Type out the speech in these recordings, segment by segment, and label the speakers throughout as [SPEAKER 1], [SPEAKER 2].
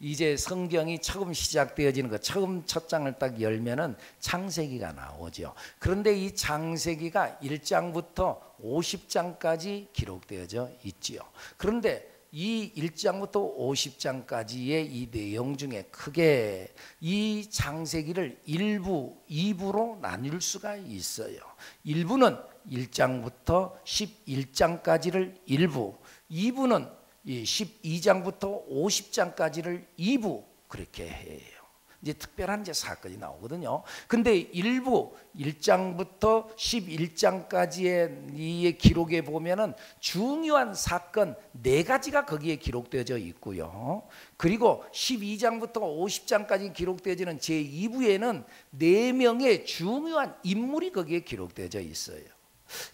[SPEAKER 1] 이제 성경이 처음 시작되어지는 거, 처음 첫 장을 딱 열면은 창세기가 나오죠. 그런데 이 창세기가 1장부터 50장까지 기록되어져 있지요. 그런데 이 1장부터 50장까지의 이 내용 중에 크게 이 창세기를 1부, 2부로 나눌 수가 있어요. 1부는 1장부터 11장까지를 1부, 2부는 12장부터 50장까지를 2부 그렇게 해요. 이제 특별한 이제 사건이 나오거든요. 근데 일부 1장부터 11장까지의 이 기록에 보면은 중요한 사건 4가지가 거기에 기록되어져 있고요. 그리고 12장부터 50장까지 기록되어지는 제2부에는 4명의 중요한 인물이 거기에 기록되어져 있어요.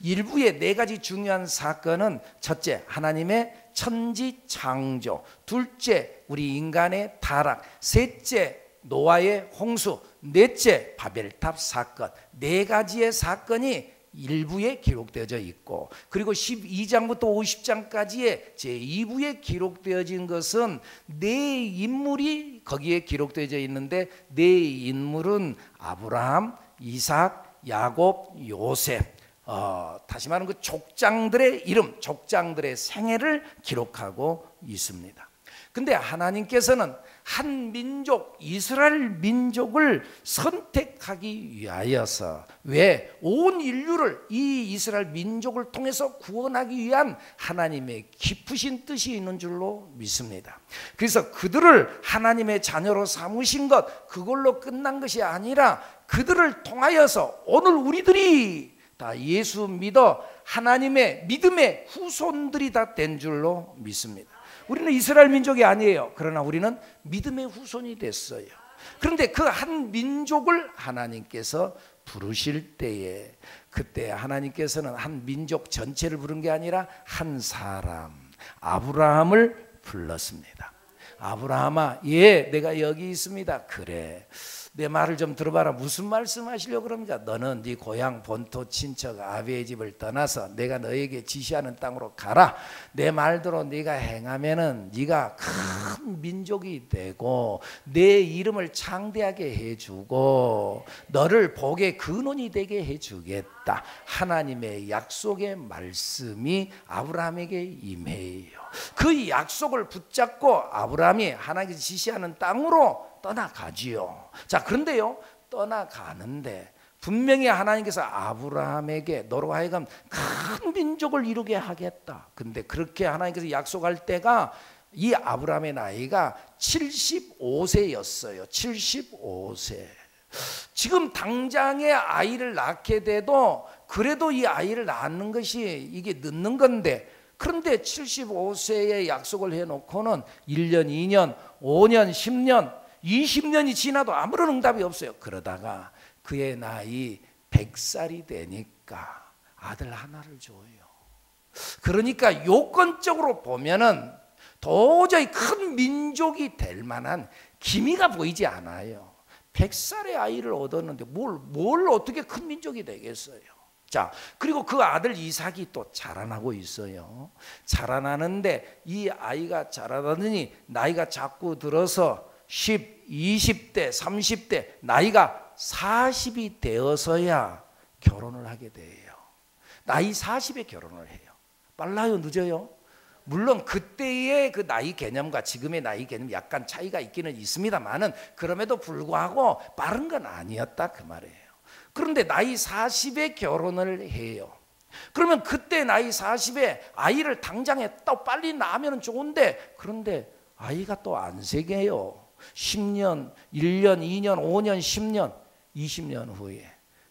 [SPEAKER 1] 일부의 4가지 중요한 사건은 첫째, 하나님의 천지 창조, 둘째, 우리 인간의 타락, 셋째, 노아의 홍수, 넷째, 바벨탑 사건, 4가지의 사건이 일부에 기록되어져 있고, 그리고 12장부터 50장까지의 제2부에 기록되어진 것은 4인물이 거기에 기록되어져 있는데, 4인물은 아브라함, 이삭, 야곱, 요셉, 다시 말하면 그 족장들의 이름, 족장들의 생애를 기록하고 있습니다. 근데 하나님께서는 한 민족, 이스라엘 민족을 선택하기 위하여서, 왜? 온 인류를 이 이스라엘 민족을 통해서 구원하기 위한 하나님의 깊으신 뜻이 있는 줄로 믿습니다. 그래서 그들을 하나님의 자녀로 삼으신 것, 그걸로 끝난 것이 아니라 그들을 통하여서 오늘 우리들이 다 예수 믿어 하나님의 믿음의 후손들이 다 된 줄로 믿습니다. 우리는 이스라엘 민족이 아니에요. 그러나 우리는 믿음의 후손이 됐어요. 그런데 그 한 민족을 하나님께서 부르실 때에, 그때 하나님께서는 한 민족 전체를 부른 게 아니라 한 사람, 아브라함을 불렀습니다. 아브라함아, 예, 내가 여기 있습니다. 그래, 내 말을 좀 들어봐라. 무슨 말씀하시려고 그럽니까? 너는 네 고향 본토 친척 아비의 집을 떠나서 내가 너에게 지시하는 땅으로 가라. 내 말대로 네가 행하면은 네가 큰 민족이 되고 내 이름을 창대하게 해주고 너를 복의 근원이 되게 해주겠다. 하나님의 약속의 말씀이 아브라함에게 임해요. 그 약속을 붙잡고 아브라함이 하나님께서 지시하는 땅으로 떠나가지요. 자, 그런데요, 떠나가는데 분명히 하나님께서 아브라함에게 너로 하여금 큰 민족을 이루게 하겠다. 근데 그렇게 하나님께서 약속할 때가 이 아브라함의 나이가 75세였어요. 75세. 지금 당장에 아이를 낳게 돼도 그래도 이 아이를 낳는 것이 이게 늦는 건데, 그런데 75세에 약속을 해놓고는 1년, 2년, 5년, 10년, 20년이 지나도 아무런 응답이 없어요. 그러다가 그의 나이 100살이 되니까 아들 하나를 줘요. 그러니까 요건적으로 보면은 도저히 큰 민족이 될 만한 기미가 보이지 않아요. 100살의 아이를 얻었는데 뭘 어떻게 큰 민족이 되겠어요. 자, 그리고 그 아들 이삭이 또 자라나고 있어요. 자라나는데 이 아이가 자라나더니 나이가 자꾸 들어서 10, 20대, 30대, 나이가 40이 되어서야 결혼을 하게 돼요. 나이 40에 결혼을 해요. 빨라요, 늦어요? 물론 그때의 그 나이 개념과 지금의 나이 개념 약간 차이가 있기는 있습니다만은 그럼에도 불구하고 빠른 건 아니었다 그 말이에요. 그런데 나이 40에 결혼을 해요. 그러면 그때 나이 40에 아이를 당장에 또 빨리 낳으면 좋은데, 그런데 아이가 또 안 새겨요. 10년, 1년, 2년, 5년, 10년, 20년 후에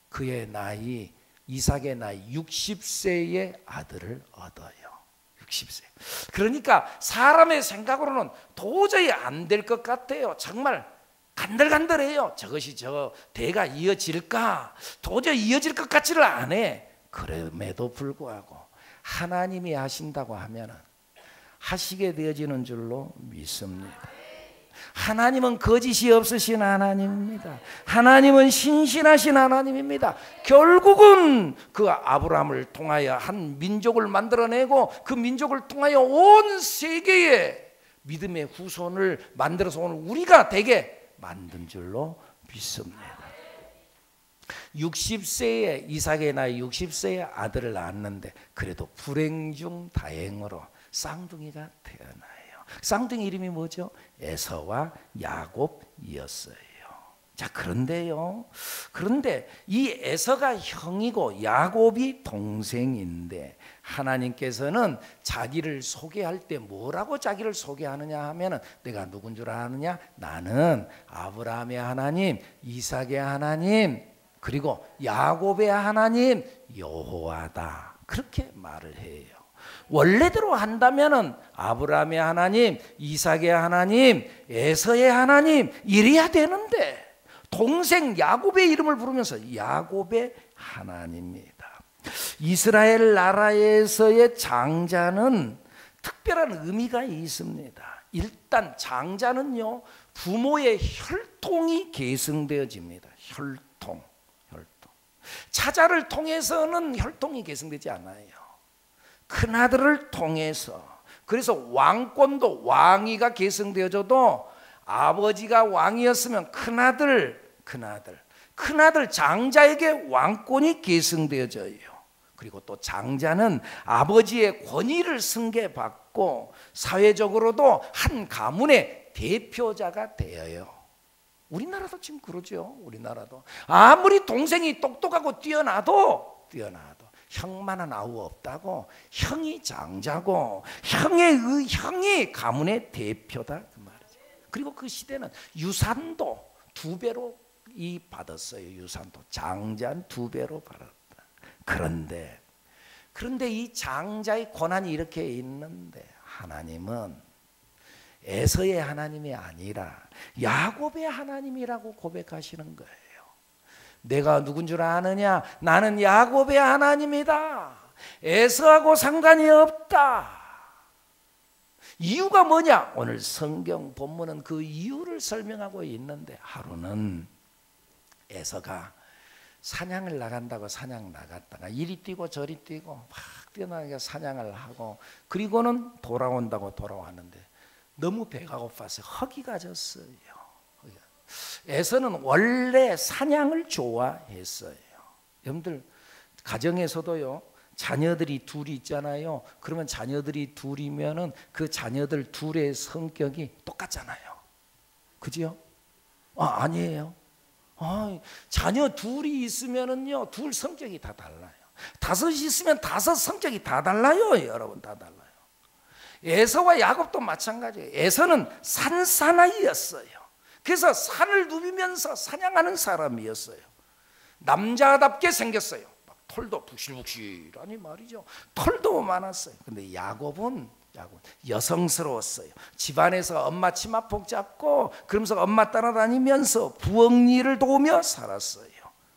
[SPEAKER 1] 그의 나이, 이삭의 나이 60세의 아들을 얻어요. 60세. 그러니까 사람의 생각으로는 도저히 안 될 것 같아요. 정말 간들간들해요. 저것이 저 대가 이어질까? 도저히 이어질 것 같지를 않아. 그럼에도 불구하고 하나님이 하신다고 하면 하시게 되어지는 줄로 믿습니다. 하나님은 거짓이 없으신 하나님입니다. 하나님은 신실하신 하나님입니다. 결국은 그 아브라함을 통하여 한 민족을 만들어내고 그 민족을 통하여 온 세계에 믿음의 후손을 만들어서 오늘 우리가 되게 만든 줄로 믿습니다. 60세에 이삭의 나이 60세에 아들을 낳았는데 그래도 불행 중 다행으로 쌍둥이가 태어나요. 쌍둥이 이름이 뭐죠? 에서와 야곱이었어요. 자, 그런데 이 에서가 형이고 야곱이 동생인데 하나님께서는 자기를 소개할 때 뭐라고 자기를 소개하느냐 하면은 내가 누군 줄 아느냐? 나는 아브라함의 하나님, 이삭의 하나님, 그리고 야곱의 하나님 여호와다. 그렇게 말을 해요. 원래대로 한다면은 아브라함의 하나님, 이삭의 하나님, 에서의 하나님 이래야 되는데 동생 야곱의 이름을 부르면서 야곱의 하나님입니다. 이스라엘 나라에서의 장자는 특별한 의미가 있습니다. 일단 장자는요, 부모의 혈통이 계승되어집니다. 혈통. 차자를 통해서는 혈통이 계승되지 않아요. 큰아들을 통해서. 그래서 왕권도 왕위가 계승되어져도 아버지가 왕이었으면 큰아들 장자에게 왕권이 계승되어져요. 그리고 또 장자는 아버지의 권위를 승계받고 사회적으로도 한 가문의 대표자가 되어요. 우리나라도 지금 그러죠. 우리나라도 아무리 동생이 똑똑하고 뛰어나도 형만한 아우 없다고 형이 장자고 형이 가문의 대표다 그 말이죠. 그리고 그 시대는 유산도 2배로 받았어요. 유산도 장자는 2배로 받았다. 그런데 이 장자의 권한이 이렇게 있는데 하나님은 에서의 하나님이 아니라 야곱의 하나님이라고 고백하시는 거예요. 내가 누군 줄 아느냐? 나는 야곱의 하나님이다. 에서하고 상관이 없다. 이유가 뭐냐? 오늘 성경 본문은 그 이유를 설명하고 있는데 하루는 에서가 사냥을 나간다고 사냥 나갔다가 이리 뛰고 저리 뛰고 막 뛰어나게 사냥을 하고 그리고는 돌아온다고 돌아왔는데 너무 배가 고파서 허기가 졌어요. 에서는 원래 사냥을 좋아했어요. 여러분들 가정에서도요, 자녀들이 둘이 있잖아요. 그러면 자녀들이 둘이면은 그 자녀들 둘의 성격이 똑같잖아요. 그죠? 아니에요. 자녀 둘이 있으면은요, 둘 성격이 다 달라요. 5 있으면 5 성격이 다 달라요. 여러분 다 달라요. 에서와 야곱도 마찬가지예요. 에서는 산사나이였어요. 그래서 산을 누비면서 사냥하는 사람이었어요. 남자답게 생겼어요. 막 털도 북실북실하니 말이죠. 털도 많았어요. 근데 야곱은 여성스러웠어요. 집안에서 엄마 치마폭 잡고 그러면서 엄마 따라다니면서 부엌일을 도우며 살았어요.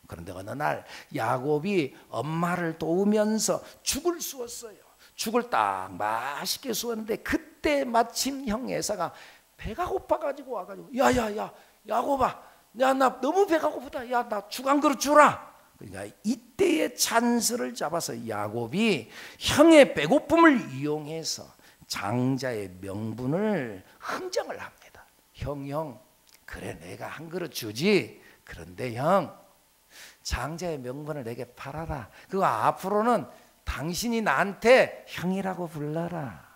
[SPEAKER 1] 그런데 어느 날 야곱이 엄마를 도우면서 죽을 쑤었어요. 죽을 딱 맛있게 쑤었는데 그때 마침 형 에서가 배가 고파가지고 와가지고 야야야 야곱아, 야 나 너무 배가 고프다. 야 나 죽 한 그릇 주라. 그러니까 이때의 찬스를 잡아서 야곱이 형의 배고픔을 이용해서 장자의 명분을 흥정을 합니다. 형 그래 내가 한 그릇 주지. 그런데 형 장자의 명분을 내게 팔아라. 그거 앞으로는 당신이 나한테 형이라고 불러라.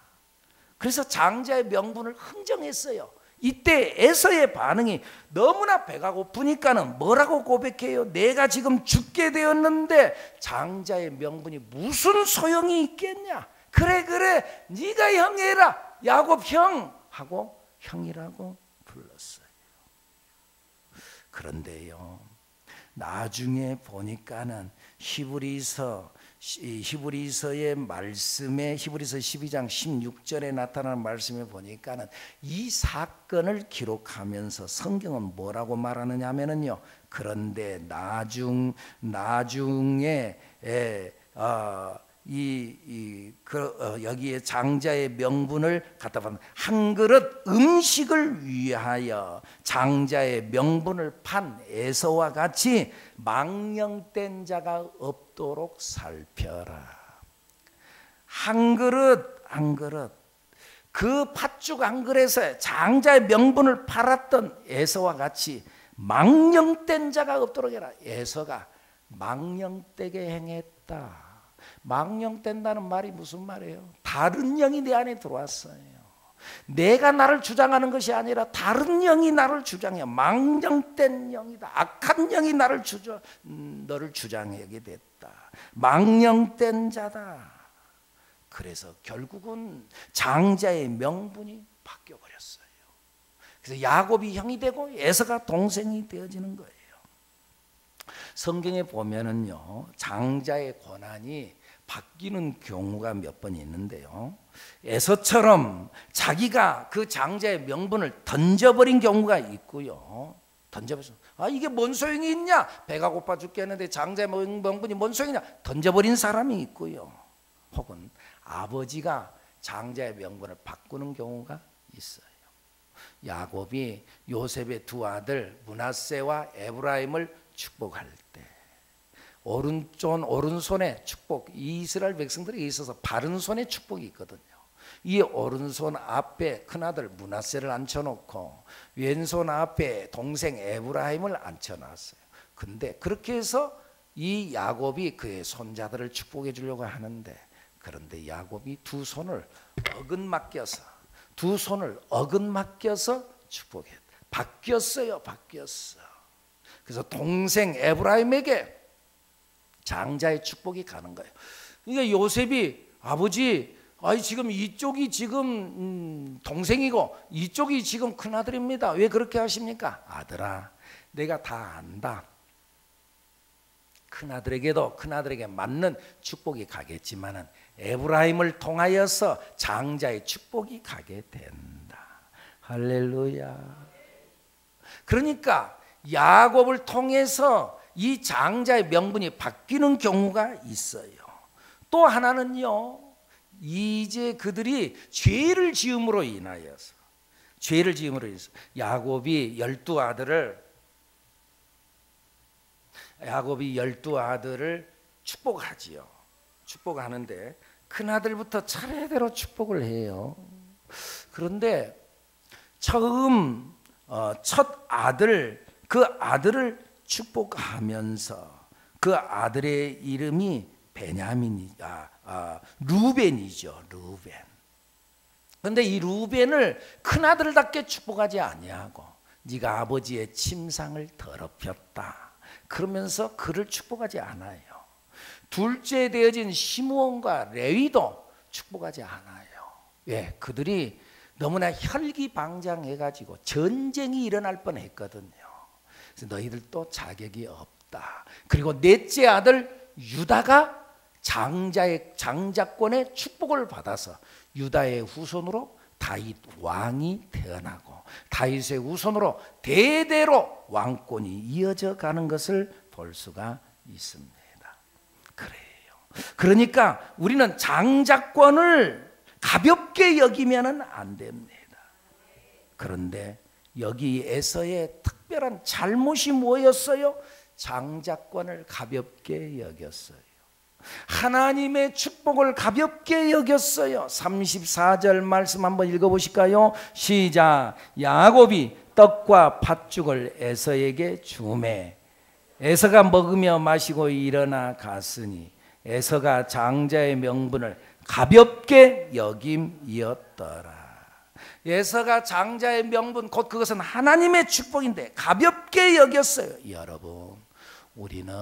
[SPEAKER 1] 그래서 장자의 명분을 흥정했어요. 이때 에서의 반응이 너무나 배가 고프니까는 뭐라고 고백해요? 내가 지금 죽게 되었는데 장자의 명분이 무슨 소용이 있겠냐? 그래 네가 형이라 야곱 형 하고 형이라고 불렀어요. 그런데요, 나중에 보니까는 히브리서의 말씀에 히브리서 12장 16절에 나타나는 말씀에 보니까는 이 사건을 기록하면서 성경은 뭐라고 말하느냐 하면은요, 그런데 나중에 여기에 장자의 명분을 갖다 받는 한 그릇 음식을 위하여 장자의 명분을 판 에서와 같이 망령된 자가 없도록 살펴라. 한 그릇 그 팥죽 한 그릇에 장자의 명분을 팔았던 에서와 같이 망령된 자가 없도록 해라. 에서가 망령되게 행했다. 망령된다는 말이 무슨 말이에요? 다른 영이 내 안에 들어왔어요. 내가 나를 주장하는 것이 아니라 다른 영이 나를 주장해. 망령된 영이다. 악한 영이 너를 주장하게 됐다. 망령된 자다. 그래서 결국은 장자의 명분이 바뀌어 버렸어요. 그래서 야곱이 형이 되고 에서가 동생이 되어지는 거예요. 성경에 보면은요, 장자의 권한이 바뀌는 경우가 몇 번 있는데요, 에서처럼 자기가 그 장자의 명분을 던져버린 경우가 있고요. 던져버려서 이게 뭔 소용이 있냐? 배가 고파 죽겠는데 장자의 명분이 뭔 소용이냐? 던져버린 사람이 있고요. 혹은 아버지가 장자의 명분을 바꾸는 경우가 있어요. 야곱이 요셉의 두 아들 므낫세와 에브라임을 축복할 때 오른손에 축복, 이스라엘 백성들에게 있어서 바른 손에 축복이 있거든요. 이 오른손 앞에 큰아들 므낫세를 앉혀놓고 왼손 앞에 동생 에브라임을 앉혀놨어요. 근데 그렇게 해서 이 야곱이 그의 손자들을 축복해 주려고 하는데, 그런데 야곱이 두 손을 어긋맡겨서 축복했다. 바뀌었어요. 그래서 동생 에브라임에게 장자의 축복이 가는 거예요. 그러니까 요셉이 아버지, 지금 이쪽이 지금 동생이고 이쪽이 지금 큰아들입니다. 왜 그렇게 하십니까? 아들아, 내가 다 안다. 큰아들에게 맞는 축복이 가겠지만은 에브라임을 통하여서 장자의 축복이 가게 된다. 할렐루야. 그러니까 야곱을 통해서 이 장자의 명분이 바뀌는 경우가 있어요. 또 하나는요, 이제 그들이 죄를 지음으로 인하여서 야곱이 12아들을 축복하지요. 축복하는데 큰아들부터 차례대로 축복을 해요. 그런데 처음 첫 아들, 그 아들을 축복하면서 그 아들의 이름이 루벤이죠. 루벤. 그런데 이 루벤을 큰아들답게 축복하지 아니하고 네가 아버지의 침상을 더럽혔다 그러면서 그를 축복하지 않아요. 둘째 되어진 시므온과 레위도 축복하지 않아요. 왜? 그들이 너무나 혈기방장해가지고 전쟁이 일어날 뻔했거든요. 그래서 너희들도 자격이 없다. 그리고 넷째 아들 유다가 장자권의 축복을 받아서 유다의 후손으로 다윗 왕이 태어나고 다윗의 후손으로 대대로 왕권이 이어져 가는 것을 볼 수가 있습니다. 그래요. 그러니까 우리는 장자권을 가볍게 여기면은 안 됩니다. 그런데 여기 에서의 특별한 잘못이 뭐였어요? 장자권을 가볍게 여겼어요. 하나님의 축복을 가볍게 여겼어요. 34절 말씀 한번 읽어보실까요? 시작. 야곱이 떡과 팥죽을 에서에게 주매 에서가 먹으며 마시고 일어나 갔으니 에서가 장자의 명분을 가볍게 여김이었더라. 에서가 장자의 명분, 곧 그것은 하나님의 축복인데 가볍게 여겼어요. 여러분, 우리는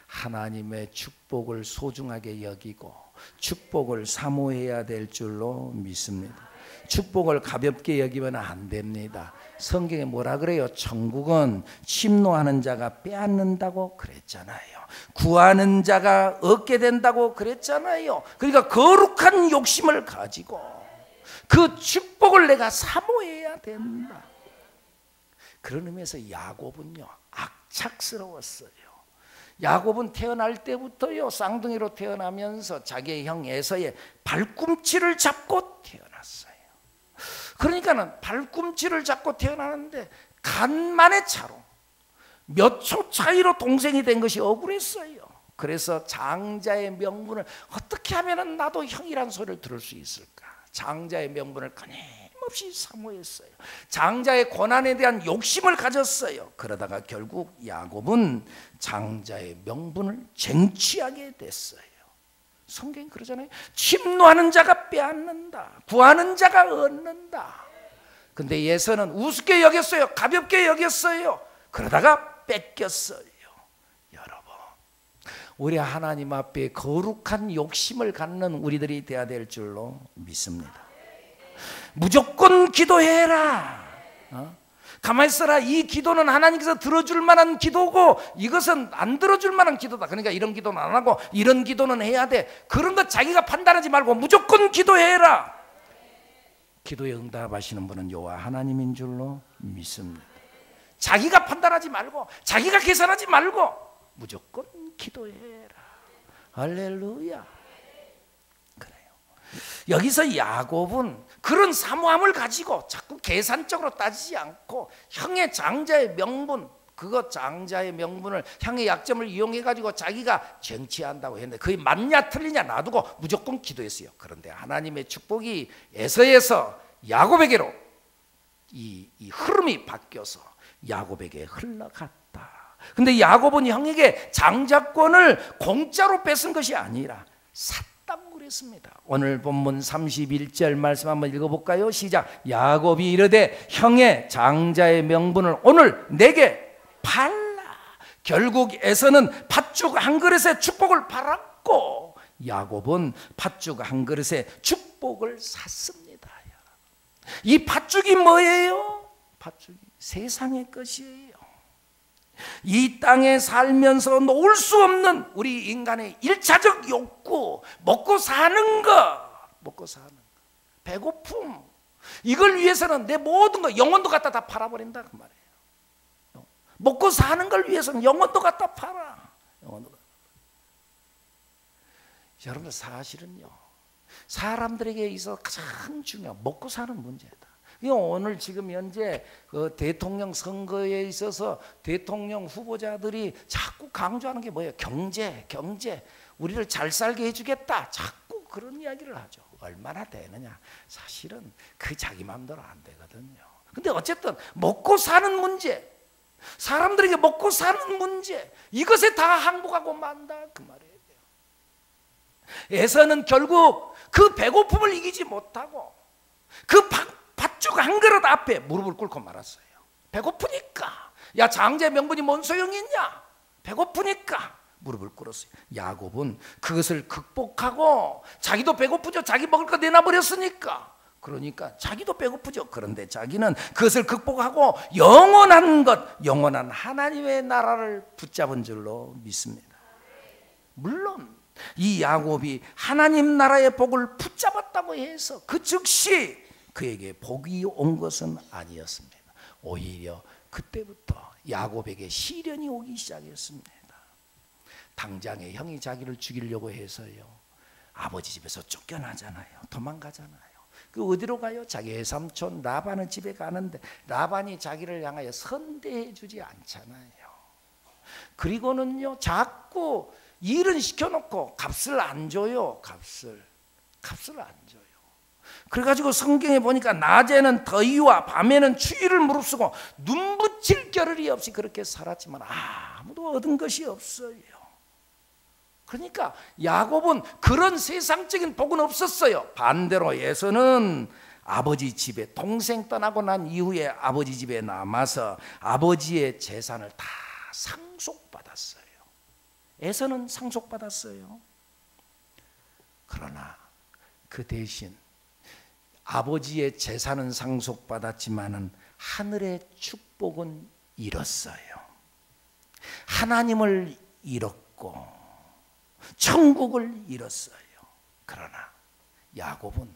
[SPEAKER 1] 하나님의 축복을 소중하게 여기고 축복을 사모해야 될 줄로 믿습니다. 축복을 가볍게 여기면 안 됩니다. 성경에 뭐라 그래요? 천국은 침노하는 자가 빼앗는다고 그랬잖아요. 구하는 자가 얻게 된다고 그랬잖아요. 그러니까 거룩한 욕심을 가지고 그 축복을 내가 사모해야 된다. 그런 의미에서 야곱은요, 악착스러웠어요. 야곱은 태어날 때부터요, 쌍둥이로 태어나면서 자기의 형 에서의 발꿈치를 잡고 태어났어요. 그러니까는 발꿈치를 잡고 태어나는데 간만의 차로 몇 초 차이로 동생이 된 것이 억울했어요. 그래서 장자의 명분을 어떻게 하면 나도 형이란 소리를 들을 수 있을까 장자의 명분을 끊임없이 사모했어요. 장자의 권한에 대한 욕심을 가졌어요. 그러다가 결국 야곱은 장자의 명분을 쟁취하게 됐어요. 성경이 그러잖아요. 침노하는 자가 빼앗는다, 구하는 자가 얻는다. 근데 에서는 우습게 여겼어요. 가볍게 여겼어요. 그러다가 뺏겼어요. 여러분, 우리 하나님 앞에 거룩한 욕심을 갖는 우리들이 되어야 될 줄로 믿습니다. 무조건 기도해라. 가만히 있어라. 이 기도는 하나님께서 들어줄 만한 기도고 이것은 안 들어줄 만한 기도다. 그러니까 이런 기도는 안 하고 이런 기도는 해야 돼. 그런 거 자기가 판단하지 말고 무조건 기도해라. 기도에 응답하시는 분은 여호와 하나님인 줄로 믿습니다. 자기가 판단하지 말고 자기가 계산하지 말고 무조건 기도해라. 할렐루야. 그래요. 여기서 야곱은 그런 사모함을 가지고 자꾸 계산적으로 따지지 않고 형의 장자의 명분, 그거 장자의 명분을 형의 약점을 이용해 가지고 자기가 쟁취한다고 했는데 그게 맞냐 틀리냐 놔두고 무조건 기도했어요. 그런데 하나님의 축복이 에서에서 야곱에게로 이 흐름이 바뀌어서 야곱에게 흘러갔다. 근데 야곱은 형에게 장자권을 공짜로 뺏은 것이 아니라 샀다고 그랬습니다. 오늘 본문 31절 말씀 한번 읽어볼까요? 시작. 야곱이 이르되 형의 장자의 명분을 오늘 내게 팔라. 결국 에서는 팥죽 한 그릇의 축복을 팔았고 야곱은 팥죽 한 그릇의 축복을 샀습니다. 이 팥죽이 뭐예요? 팥죽이 세상의 것이에요. 이 땅에 살면서 놓을 수 없는 우리 인간의 일차적 욕구, 먹고 사는 것, 배고픔, 이걸 위해서는 내 모든 것, 영혼도 갖다 다 팔아버린다 그 말이에요. 먹고 사는 걸 위해서는 영혼도 갖다 팔아. 여러분, 사실은요, 사람들에게 있어서 가장 중요한 먹고 사는 문제다. 오늘 지금 현재 그 대통령 선거에 있어서 대통령 후보자들이 자꾸 강조하는 게 뭐예요? 경제. 우리를 잘 살게 해주겠다. 자꾸 그런 이야기를 하죠. 얼마나 되느냐? 사실은 그 자기 마음대로 안 되거든요. 근데 어쨌든 먹고 사는 문제, 사람들에게 먹고 사는 문제, 이것에 다 항복하고 만다 그 말이에요. 에서는 결국 그 배고픔을 이기지 못하고 그 팥죽 한 그릇 앞에 무릎을 꿇고 말았어요. 배고프니까. 야, 장자의 명분이 뭔 소용이 있냐? 배고프니까 무릎을 꿇었어요. 야곱은 그것을 극복하고 자기도 배고프죠. 자기 먹을 거 내놔버렸으니까. 그러니까 자기도 배고프죠. 그런데 자기는 그것을 극복하고 영원한 것, 영원한 하나님의 나라를 붙잡은 줄로 믿습니다. 물론 이 야곱이 하나님 나라의 복을 붙잡았다고 해서 그 즉시 그에게 복이 온 것은 아니었습니다. 오히려 그때부터 야곱에게 시련이 오기 시작했습니다. 당장에 형이 자기를 죽이려고 해서요, 아버지 집에서 쫓겨나잖아요. 도망가잖아요. 그 어디로 가요? 자기 외삼촌 라반의 집에 가는데 라반이 자기를 향하여 선대해 주지 않잖아요. 그리고는요, 자꾸 일은 시켜놓고 값을 안 줘요. 값을 안 줘요. 그래가지고 성경에 보니까 낮에는 더위와 밤에는 추위를 무릅쓰고 눈 붙일 겨를이 없이 그렇게 살았지만 아무도 얻은 것이 없어요. 그러니까 야곱은 그런 세상적인 복은 없었어요. 반대로 에서는 아버지 집에, 동생 떠나고 난 이후에 아버지 집에 남아서 아버지의 재산을 다 상속받았어요. 에서는 상속받았어요. 그러나 그 대신 아버지의 재산은 상속받았지만은 하늘의 축복은 잃었어요. 하나님을 잃었고 천국을 잃었어요. 그러나 야곱은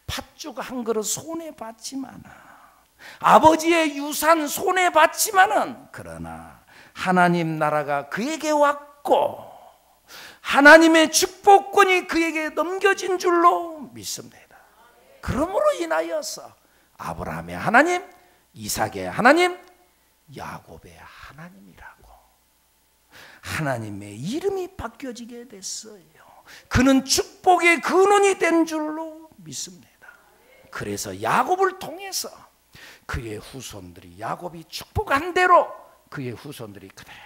[SPEAKER 1] 팥죽 한 그릇 손에 받지만은, 아버지의 유산 손에 받지만은, 그러나 하나님 나라가 그에게 왔고 하나님의 축복권이 그에게 넘겨진 줄로 믿습니다. 그러므로 인하여서 아브라함의 하나님, 이삭의 하나님, 야곱의 하나님이라고 하나님의 이름이 바뀌어지게 됐어요. 그는 축복의 근원이 된 줄로 믿습니다. 그래서 야곱을 통해서 그의 후손들이 야곱이 축복한 대로 그의 후손들이 그대로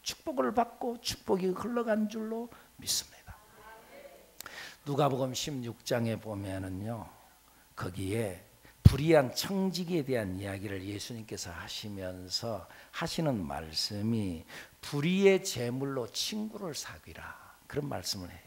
[SPEAKER 1] 축복을 받고 축복이 흘러간 줄로 믿습니다. 누가복음 16장에 보면은요, 거기에 불의한 청지기에 대한 이야기를 예수님께서 하시면서 하시는 말씀이 불의의 재물로 친구를 사귀라, 그런 말씀을 해요.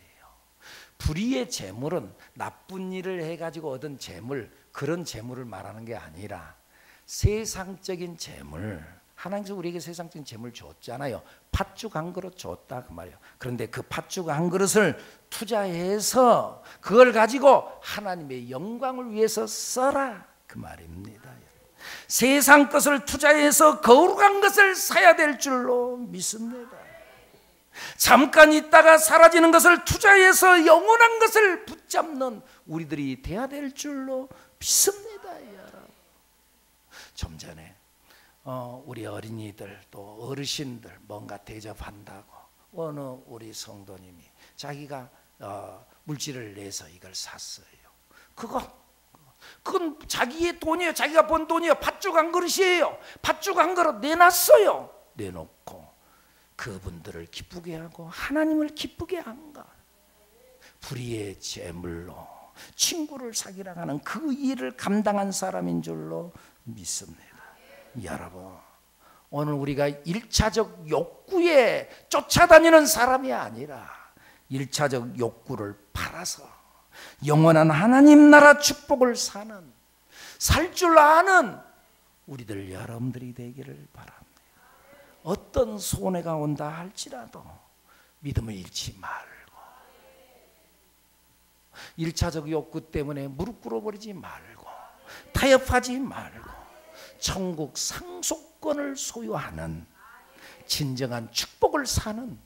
[SPEAKER 1] 불의의 재물은 나쁜 일을 해가지고 얻은 재물, 그런 재물을 말하는 게 아니라 세상적인 재물, 하나님께서 우리에게 세상적인 재물 줬잖아요. 팥죽 한 그릇 줬다 그 말이에요. 그런데 그 팥죽 한 그릇을 투자해서 그걸 가지고 하나님의 영광을 위해서 써라 그 말입니다. 세상 것을 투자해서 거룩한 것을 사야 될 줄로 믿습니다. 잠깐 있다가 사라지는 것을 투자해서 영원한 것을 붙잡는 우리들이 돼야 될 줄로 믿습니다. 여러분, 좀 전에 우리 어린이들 또 어르신들 뭔가 대접한다고 어느 우리 성도님이 자기가 물질을 내서 이걸 샀어요. 그건 자기의 돈이에요. 자기가 번 돈이에요. 팥죽 한 그릇이에요. 팥죽 한 그릇 내놨어요. 내놓고 그분들을 기쁘게 하고 하나님을 기쁘게 한가? 불의의 재물로 친구를 사귀라 하는 그 일을 감당한 사람인 줄로 믿습니다. 여러분, 오늘 우리가 일차적 욕구에 쫓아다니는 사람이 아니라 일차적 욕구를 팔아서 영원한 하나님 나라 축복을 살 줄 아는 우리들 여러분들이 되기를 바랍니다. 어떤 손해가 온다 할지라도 믿음을 잃지 말고, 일차적 욕구 때문에 무릎 꿇어버리지 말고, 타협하지 말고, 천국 상속권을 소유하는 진정한 축복을 사는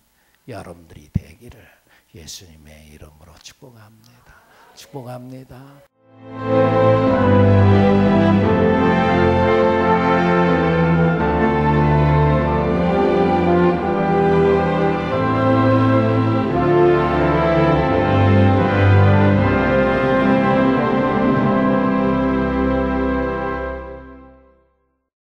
[SPEAKER 1] 여러분들이 되기를 예수님의 이름으로 축복합니다. 축복합니다.